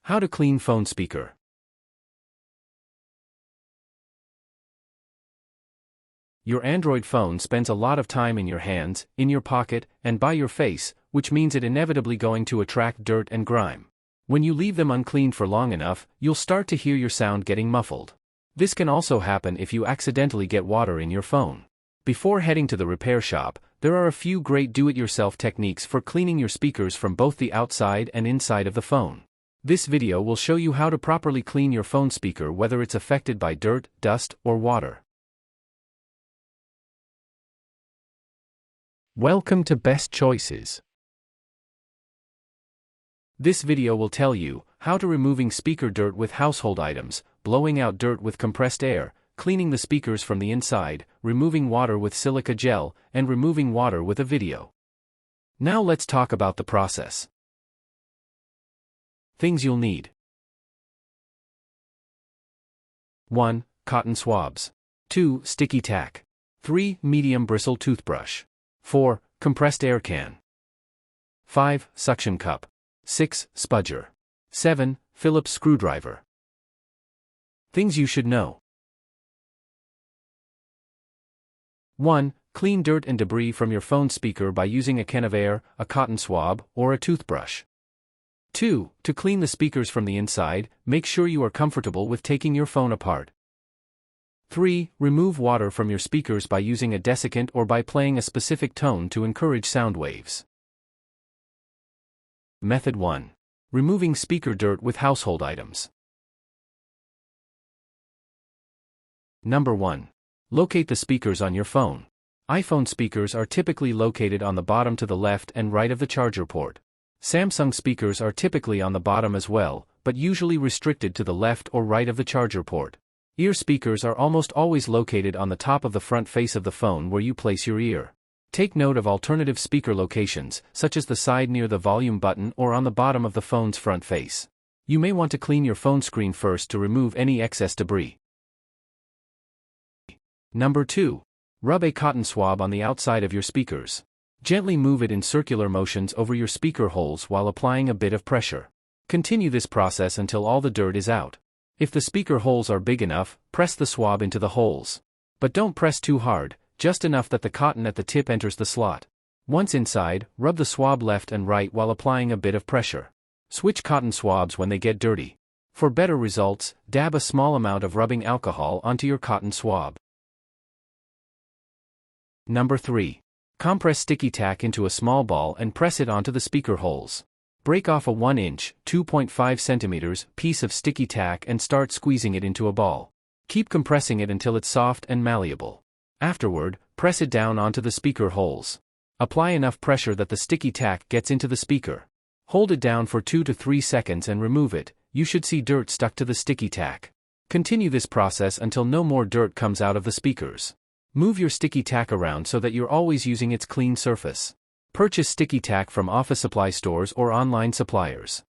How to clean phone speaker. Your Android phone spends a lot of time in your hands, in your pocket, and by your face, which means it inevitably going to attract dirt and grime. When you leave them uncleaned for long enough, you'll start to hear your sound getting muffled. This can also happen if you accidentally get water in your phone. Before heading to the repair shop, there are a few great do-it-yourself techniques for cleaning your speakers from both the outside and inside of the phone. This video will show you how to properly clean your phone speaker whether it's affected by dirt, dust, or water. Welcome to Best Choices. This video will tell you how to removing speaker dirt with household items, blowing out dirt with compressed air, cleaning the speakers from the inside, removing water with silica gel, and removing water with a video. Now let's talk about the process. Things you'll need. 1. Cotton swabs. 2. Sticky tack. 3. Medium bristle toothbrush. 4. Compressed air can. 5. Suction cup. 6. Spudger. 7. Phillips screwdriver. Things you should know. 1. Clean dirt and debris from your phone speaker by using a can of air, a cotton swab, or a toothbrush. 2. To clean the speakers from the inside, make sure you are comfortable with taking your phone apart. 3. Remove water from your speakers by using a desiccant or by playing a specific tone to encourage sound waves. Method 1. Removing speaker dirt with household items. Number 1. Locate the speakers on your phone. iPhone speakers are typically located on the bottom to the left and right of the charger port. Samsung speakers are typically on the bottom as well, but usually restricted to the left or right of the charger port. Ear speakers are almost always located on the top of the front face of the phone where you place your ear. Take note of alternative speaker locations, such as the side near the volume button or on the bottom of the phone's front face. You may want to clean your phone screen first to remove any excess debris. Number 2. Rub a cotton swab on the outside of your speakers. Gently move it in circular motions over your speaker holes while applying a bit of pressure. Continue this process until all the dirt is out. If the speaker holes are big enough, press the swab into the holes. But don't press too hard, just enough that the cotton at the tip enters the slot. Once inside, rub the swab left and right while applying a bit of pressure. Switch cotton swabs when they get dirty. For better results, dab a small amount of rubbing alcohol onto your cotton swab. Number 3. Compress sticky tack into a small ball and press it onto the speaker holes. Break off a 1-inch, 2.5 centimeters piece of sticky tack and start squeezing it into a ball. Keep compressing it until it's soft and malleable. Afterward, press it down onto the speaker holes. Apply enough pressure that the sticky tack gets into the speaker. Hold it down for 2 to 3 seconds and remove it. You should see dirt stuck to the sticky tack. Continue this process until no more dirt comes out of the speakers. Move your sticky tack around so that you're always using its clean surface. Purchase sticky tack from office supply stores or online suppliers.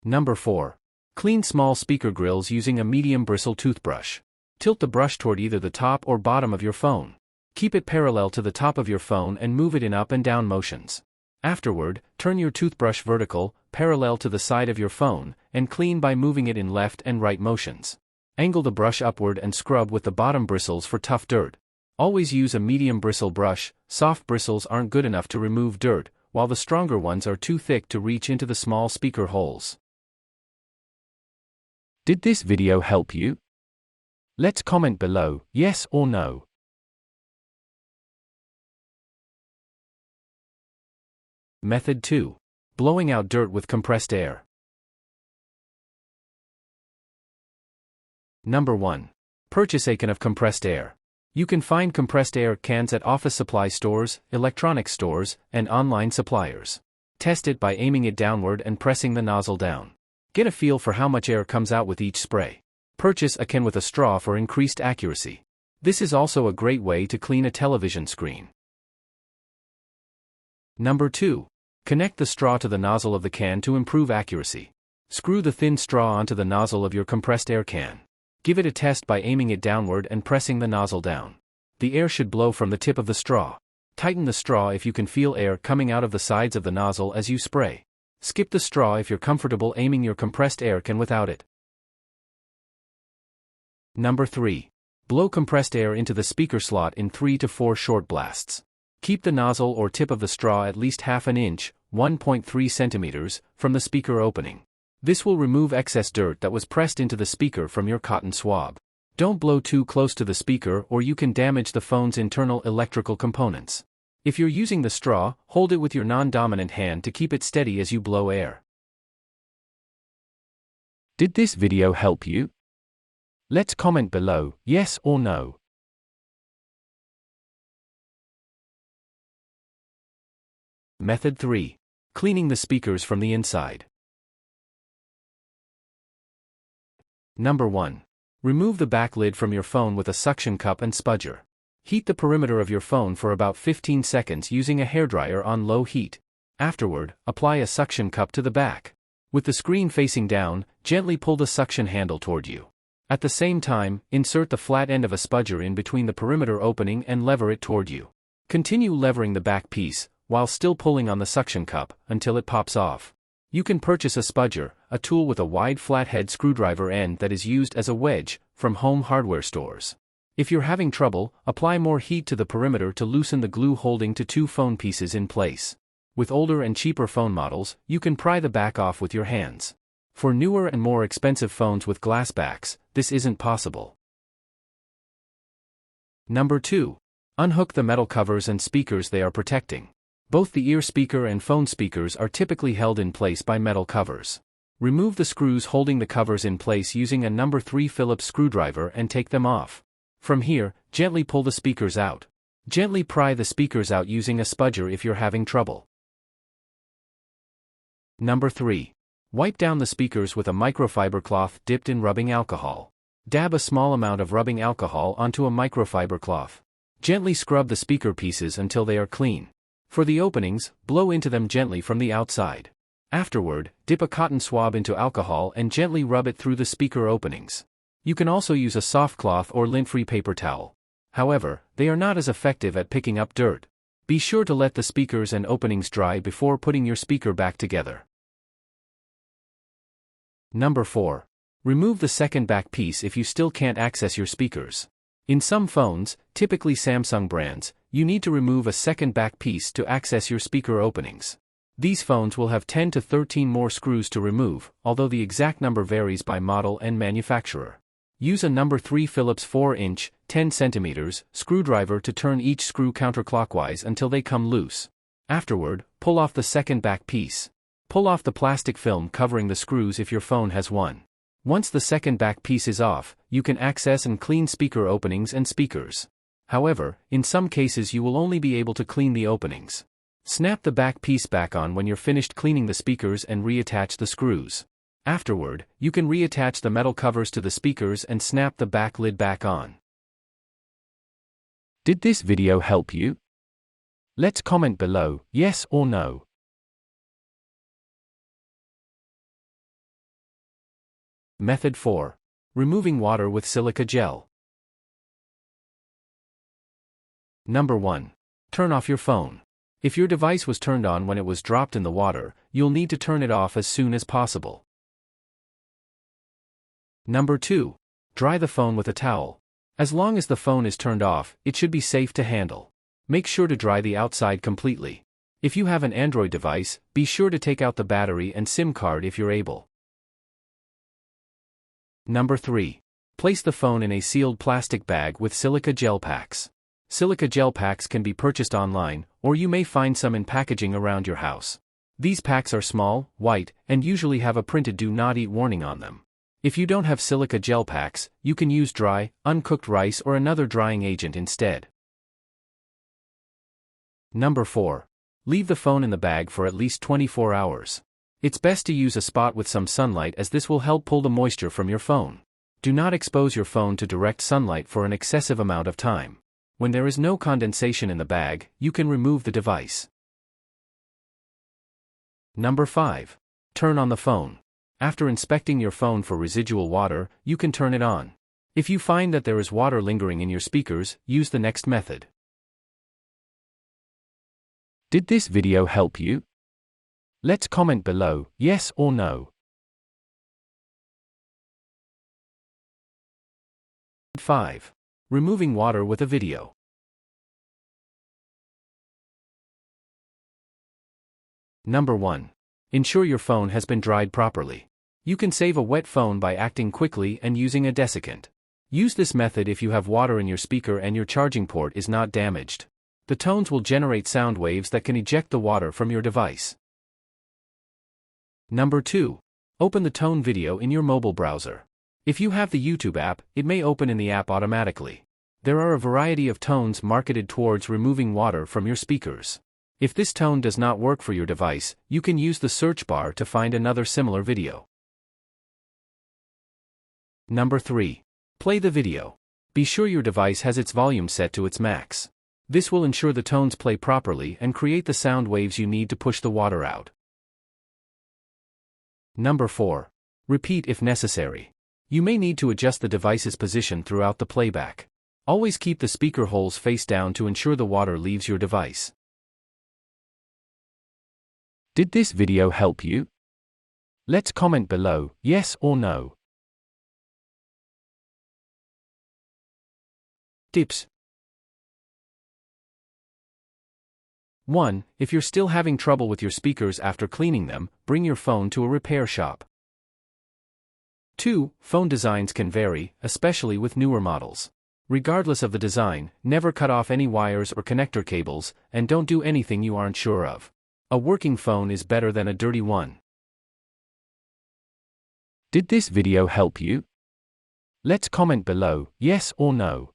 Number 4. Clean small speaker grills using a medium bristle toothbrush. Tilt the brush toward either the top or bottom of your phone. Keep it parallel to the top of your phone and move it in up and down motions. Afterward, turn your toothbrush vertical, parallel to the side of your phone, and clean by moving it in left and right motions. Angle the brush upward and scrub with the bottom bristles for tough dirt. Always use a medium bristle brush. Soft bristles aren't good enough to remove dirt, while the stronger ones are too thick to reach into the small speaker holes. Did this video help you? Let's comment below, yes or no. Method 2. Blowing out dirt with compressed air. Number 1. Purchase a can of compressed air. You can find compressed air cans at office supply stores, electronics stores, and online suppliers. Test it by aiming it downward and pressing the nozzle down. Get a feel for how much air comes out with each spray. Purchase a can with a straw for increased accuracy. This is also a great way to clean a television screen. Number 2. Connect the straw to the nozzle of the can to improve accuracy. Screw the thin straw onto the nozzle of your compressed air can. Give it a test by aiming it downward and pressing the nozzle down. The air should blow from the tip of the straw. Tighten the straw if you can feel air coming out of the sides of the nozzle as you spray. Skip the straw if you're comfortable aiming your compressed air can without it. Number 3. Blow compressed air into the speaker slot in 3 to 4 short blasts. Keep the nozzle or tip of the straw at least half an inch, 1.3 centimeters, from the speaker opening. This will remove excess dirt that was pressed into the speaker from your cotton swab. Don't blow too close to the speaker or you can damage the phone's internal electrical components. If you're using the straw, hold it with your non-dominant hand to keep it steady as you blow air. Did this video help you? Let's comment below, yes or no. Method 3. Cleaning the speakers from the inside. Number 1. Remove the back lid from your phone with a suction cup and spudger. Heat the perimeter of your phone for about 15 seconds using a hairdryer on low heat. Afterward, apply a suction cup to the back. With the screen facing down, gently pull the suction handle toward you. At the same time, insert the flat end of a spudger in between the perimeter opening and lever it toward you. Continue levering the back piece, while still pulling on the suction cup, until it pops off. You can purchase a spudger, a tool with a wide flathead screwdriver end that is used as a wedge, from home hardware stores. If you're having trouble, apply more heat to the perimeter to loosen the glue holding to 2 phone pieces in place. With older and cheaper phone models, you can pry the back off with your hands. For newer and more expensive phones with glass backs, this isn't possible. Number 2. Unhook the metal covers and speakers they are protecting. Both the ear speaker and phone speakers are typically held in place by metal covers. Remove the screws holding the covers in place using a number 3 Phillips screwdriver and take them off. From here, gently pull the speakers out. Gently pry the speakers out using a spudger if you're having trouble. Number 3. Wipe down the speakers with a microfiber cloth dipped in rubbing alcohol. Dab a small amount of rubbing alcohol onto a microfiber cloth. Gently scrub the speaker pieces until they are clean. For the openings, blow into them gently from the outside. Afterward, dip a cotton swab into alcohol and gently rub it through the speaker openings. You can also use a soft cloth or lint-free paper towel. However, they are not as effective at picking up dirt. Be sure to let the speakers and openings dry before putting your speaker back together. Number 4. Remove the second back piece if you still can't access your speakers. In some phones, typically Samsung brands, you need to remove a second back piece to access your speaker openings. These phones will have 10 to 13 more screws to remove, although the exact number varies by model and manufacturer. Use a number 3 Phillips 4-inch, 10 centimeters, screwdriver to turn each screw counterclockwise until they come loose. Afterward, pull off the second back piece. Pull off the plastic film covering the screws if your phone has one. Once the second back piece is off, you can access and clean speaker openings and speakers. However, in some cases you will only be able to clean the openings. Snap the back piece back on when you're finished cleaning the speakers and reattach the screws. Afterward, you can reattach the metal covers to the speakers and snap the back lid back on. Did this video help you? Let's comment below, yes or no. Method 4. Removing water with silica gel. Number 1. Turn off your phone. If your device was turned on when it was dropped in the water, you'll need to turn it off as soon as possible. Number 2. Dry the phone with a towel. As long as the phone is turned off, it should be safe to handle. Make sure to dry the outside completely. If you have an Android device, be sure to take out the battery and SIM card if you're able. Number 3. Place the phone in a sealed plastic bag with silica gel packs. Silica gel packs can be purchased online, or you may find some in packaging around your house. These packs are small, white, and usually have a printed "Do Not Eat" warning on them. If you don't have silica gel packs, you can use dry, uncooked rice or another drying agent instead. Number 4. Leave the phone in the bag for at least 24 hours. It's best to use a spot with some sunlight as this will help pull the moisture from your phone. Do not expose your phone to direct sunlight for an excessive amount of time. When there is no condensation in the bag, you can remove the device. Number 5. Turn on the phone. After inspecting your phone for residual water, you can turn it on. If you find that there is water lingering in your speakers, use the next method. Did this video help you? Let's comment below, yes or no. 5. Removing water with a video. Number 1. Ensure your phone has been dried properly. You can save a wet phone by acting quickly and using a desiccant. Use this method if you have water in your speaker and your charging port is not damaged. The tones will generate sound waves that can eject the water from your device. Number 2. Open the tone video in your mobile browser. If you have the YouTube app, it may open in the app automatically. There are a variety of tones marketed towards removing water from your speakers. If this tone does not work for your device, you can use the search bar to find another similar video. Number 3. Play the video. Be sure your device has its volume set to its max. This will ensure the tones play properly and create the sound waves you need to push the water out. Number 4. Repeat if necessary. You may need to adjust the device's position throughout the playback. Always keep the speaker holes face down to ensure the water leaves your device. Did this video help you? Let's comment below, yes or no. Tips. 1. If you're still having trouble with your speakers after cleaning them, bring your phone to a repair shop. 2. Phone designs can vary, especially with newer models. Regardless of the design, never cut off any wires or connector cables, and don't do anything you aren't sure of. A working phone is better than a dirty one. Did this video help you? Let's comment below, yes or no.